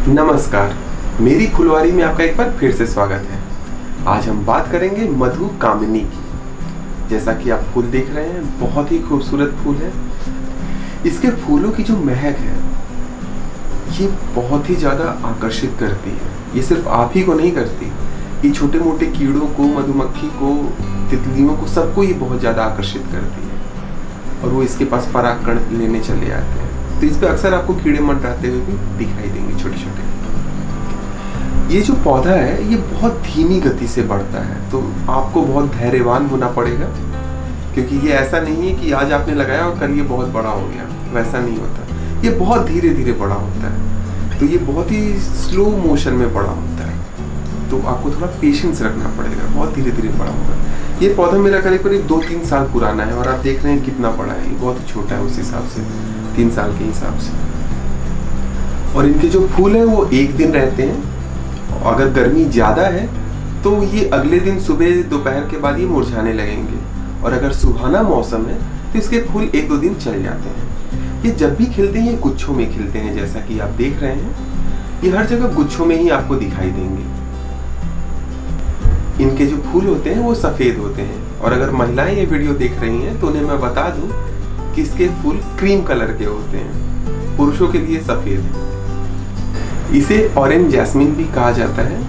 नमस्कार, मेरी फुलवारी में आपका एक बार फिर से स्वागत है। आज हम बात करेंगे मधु कामिनी की। जैसा कि आप फूल देख रहे हैं, बहुत ही खूबसूरत फूल है। इसके फूलों की जो महक है ये बहुत ही ज़्यादा आकर्षित करती है। ये सिर्फ आप ही को नहीं करती, ये छोटे मोटे कीड़ों को, मधुमक्खी को, तितलियों को, सबको ये बहुत ज़्यादा आकर्षित करती है और वो इसके पास परागकण लेने चले आते हैं। तो इस पे अक्सर आपको कीड़े मंडराते हुए भी दिखाई देंगे, छोटे छोटे। ये जो पौधा है ये बहुत धीमी गति से बढ़ता है, तो आपको बहुत धैर्यवान होना पड़ेगा, क्योंकि ये ऐसा नहीं है कि आज आपने लगाया और कल ये बहुत बड़ा हो गया। वैसा नहीं होता, ये बहुत धीरे धीरे बड़ा होता है। तो ये बहुत ही स्लो मोशन में बड़ा होता है, तो आपको थोड़ा पेशेंस रखना पड़ेगा। बहुत धीरे धीरे बड़ा होगा। ये पौधा मेरा करीब 2-3 साल पुराना है और आप देख रहे हैं कितना बड़ा है। ये बहुत ही छोटा है उस हिसाब से, 3 साल के हिसाब से। और इनके जो फूल हैं वो एक दिन रहते हैं। अगर गर्मी ज़्यादा है तो ये अगले दिन सुबह दोपहर के बाद ये मुरझाने लगेंगे, और अगर सुहाना मौसम है तो इसके फूल 1-2 दिन चल जाते हैं। ये जब भी खिलते हैं ये गुच्छों में खिलते हैं, जैसा कि आप देख रहे हैं। ये हर जगह गुच्छों में ही आपको दिखाई देंगे। इनके जो फूल होते हैं वो सफ़ेद होते हैं, और अगर महिलाएं ये वीडियो देख रही हैं तो उन्हें मैं बता दूं कि इसके फूल क्रीम कलर के होते हैं, पुरुषों के लिए सफ़ेद है। इसे ऑरेंज जैस्मिन भी कहा जाता है।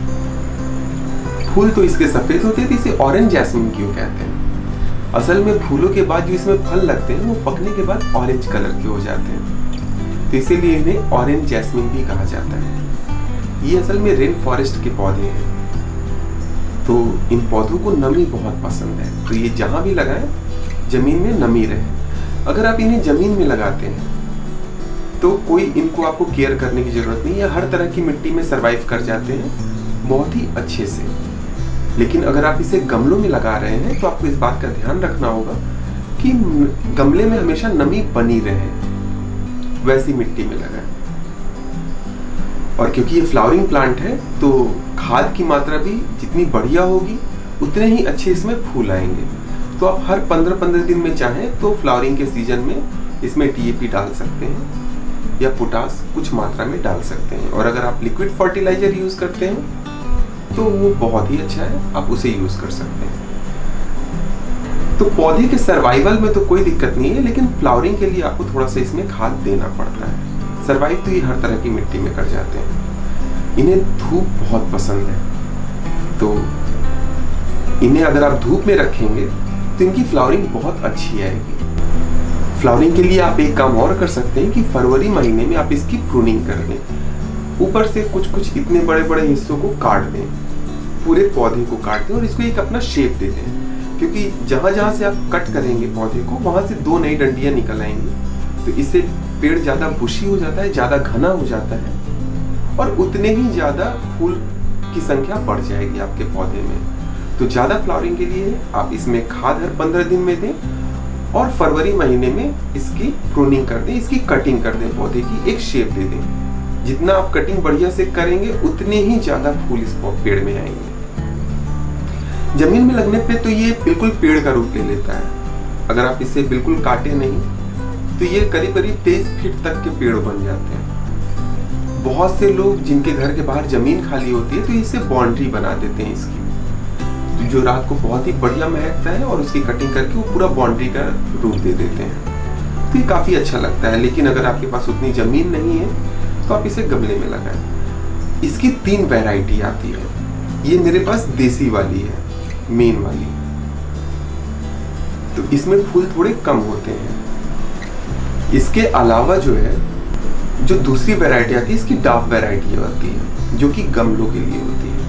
फूल तो इसके सफ़ेद होते हैं, तो इसे ऑरेंज जैस्मिन क्यों कहते हैं? असल में फूलों के बाद जो इसमें फल लगते हैं वो पकने के बाद ऑरेंज कलर के हो जाते हैं, तो इसीलिए इन्हें ऑरेंज जैस्मिन भी कहा जाता है। ये असल में रेन फॉरेस्ट के पौधे हैं, तो इन पौधों को नमी बहुत पसंद है, तो ये जहाँ भी लगाएं ज़मीन में नमी रहे। अगर आप इन्हें ज़मीन में लगाते हैं तो कोई इनको आपको केयर करने की ज़रूरत नहीं है। हर तरह की मिट्टी में सर्वाइव कर जाते हैं बहुत ही अच्छे से। लेकिन अगर आप इसे गमलों में लगा रहे हैं तो आपको इस बात का ध्यान रखना होगा कि गमले में हमेशा नमी बनी रहे, वैसी मिट्टी में लगाएं। और क्योंकि ये फ्लावरिंग प्लांट है तो खाद की मात्रा भी जितनी बढ़िया होगी उतने ही अच्छे इसमें फूल आएंगे। तो आप हर 15-15 दिन में चाहें तो फ्लावरिंग के सीजन में इसमें DAP डाल सकते हैं या पोटास कुछ मात्रा में डाल सकते हैं। और अगर आप लिक्विड फर्टिलाइजर यूज़ करते हैं तो वो बहुत ही अच्छा है, आप उसे यूज़ कर सकते हैं। तो पौधे के सर्वाइवल में तो कोई दिक्कत नहीं है, लेकिन फ्लावरिंग के लिए आपको थोड़ा सा इसमें खाद देना पड़ता है। सर्वाइव तो ये हर तरह की मिट्टी में कर जाते हैं। इन्हें धूप बहुत पसंद है, तो इन्हें अगर आप धूप में रखेंगे तो इनकी फ्लावरिंग बहुत अच्छी आएगी। फ्लावरिंग के लिए आप एक काम और कर सकते हैं कि फरवरी महीने में आप इसकी प्रूनिंग कर दें। ऊपर से कुछ इतने बड़े बड़े हिस्सों को काट दें, पूरे पौधे को काट दें और इसको एक अपना शेप दे दें, क्योंकि जहाँ जहाँ से आप कट करेंगे पौधे को वहाँ से 2 नई डंडियाँ निकल आएंगी। तो इससे पेड़ ज़्यादा बुशी हो जाता है, ज़्यादा घना हो जाता है, और उतने ही ज़्यादा फूल की संख्या बढ़ जाएगी आपके पौधे में। तो ज़्यादा फ्लावरिंग के लिए आप इसमें खाद हर 15 दिन में दें, और फरवरी महीने में इसकी प्रूनिंग कर दें, इसकी कटिंग कर दें, पौधे की एक शेप दे दें। जितना आप कटिंग बढ़िया से करेंगे उतने ही ज़्यादा फूल इस पेड़ में आएंगे। जमीन में लगने पे तो ये बिल्कुल पेड़ का रूप ले लेता है। अगर आप इसे बिल्कुल काटे नहीं तो ये करीब 23 फीट तक के पेड़ बन जाते हैं। बहुत से लोग जिनके घर के बाहर ज़मीन खाली होती है तो इससे बाउंड्री बना देते हैं इसकी, जो रात को बहुत ही बढ़िया महकता है, और उसकी कटिंग करके वो पूरा बाउंड्री का रूप दे देते हैं। तो ये काफ़ी अच्छा लगता है। लेकिन अगर आपके पास उतनी ज़मीन नहीं है तो आप इसे गमले में लगाएं। इसकी 3 वैरायटी आती है। ये मेरे पास देसी वाली है, मेन वाली, तो इसमें फूल थोड़े कम होते हैं। इसके अलावा जो है, जो दूसरी वैरायटी आती है इसकी डार्क वैरायटी आती है, जो कि गमलों के लिए होती है।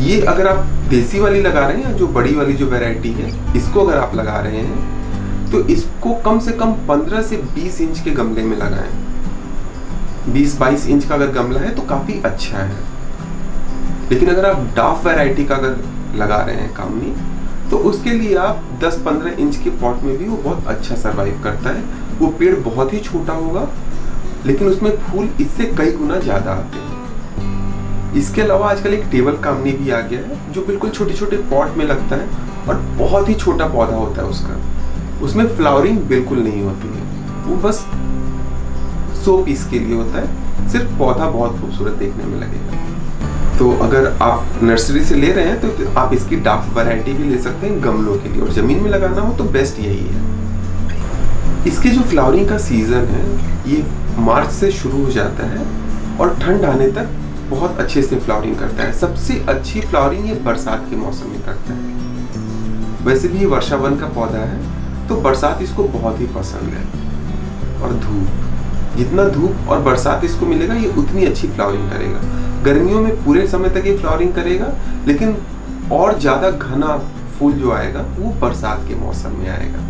ये अगर आप देसी वाली लगा रहे हैं, जो बड़ी वाली जो वैरायटी है, इसको अगर आप लगा रहे हैं तो इसको कम से कम 15 से 20 इंच के गमले में लगाएं। 20-22 इंच का अगर गमला है तो काफ़ी अच्छा है। लेकिन अगर आप डार्क वैरायटी का अगर लगा रहे हैं कामनी, तो उसके लिए आप 10-15 इंच के पॉट में भी वो बहुत अच्छा सर्वाइव करता है। वो पेड़ बहुत ही छोटा होगा, लेकिन उसमें फूल इससे कई गुना ज़्यादा आते हैं। इसके अलावा आजकल एक टेबल कामनी भी आ गया है, जो बिल्कुल छोटे छोटे पॉट में लगता है और बहुत ही छोटा पौधा होता है उसका। उसमें फ्लावरिंग बिल्कुल नहीं होती है, वो बस 100 पीस के लिए होता है। सिर्फ पौधा बहुत खूबसूरत देखने में लगेगा। तो अगर आप नर्सरी से ले रहे हैं तो आप इसकी डार्क वैरायटी भी ले सकते हैं गमलों के लिए, और ज़मीन में लगाना हो तो बेस्ट यही है। इसके जो फ्लावरिंग का सीज़न है ये मार्च से शुरू हो जाता है और ठंड आने तक बहुत अच्छे से फ्लावरिंग करता है। सबसे अच्छी फ्लावरिंग ये बरसात के मौसम में करता है। वैसे भी ये वर्षावन का पौधा है तो बरसात इसको बहुत ही पसंद है, और धूप, जितना धूप और बरसात इसको मिलेगा ये उतनी अच्छी फ्लावरिंग करेगा। गर्मियों में पूरे समय तक ये फ्लावरिंग करेगा, लेकिन और ज़्यादा घना फूल जो आएगा वो बरसात के मौसम में आएगा।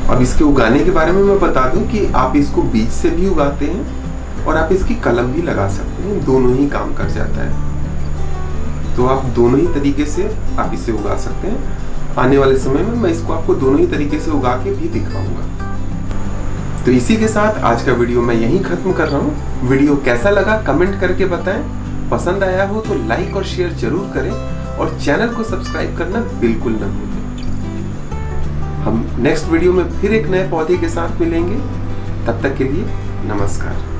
अब इसके उगाने के बारे में मैं बता दूं कि आप इसको बीज से भी उगाते हैं और आप इसकी कलम भी लगा सकते हैं, दोनों ही काम कर जाता है। तो आप दोनों ही तरीके से आप इसे उगा सकते हैं। आने वाले समय में मैं इसको आपको दोनों ही तरीके से उगा के भी दिखाऊंगा। तो इसी के साथ आज का वीडियो मैं यहीं खत्म कर रहा हूँ। वीडियो कैसा लगा कमेंट करके बताएं। पसंद आया हो तो लाइक और शेयर जरूर करें, और चैनल को सब्सक्राइब करना बिल्कुल न भूलें। हम नेक्स्ट वीडियो में फिर एक नए पौधे के साथ मिलेंगे। तब तक के लिए नमस्कार।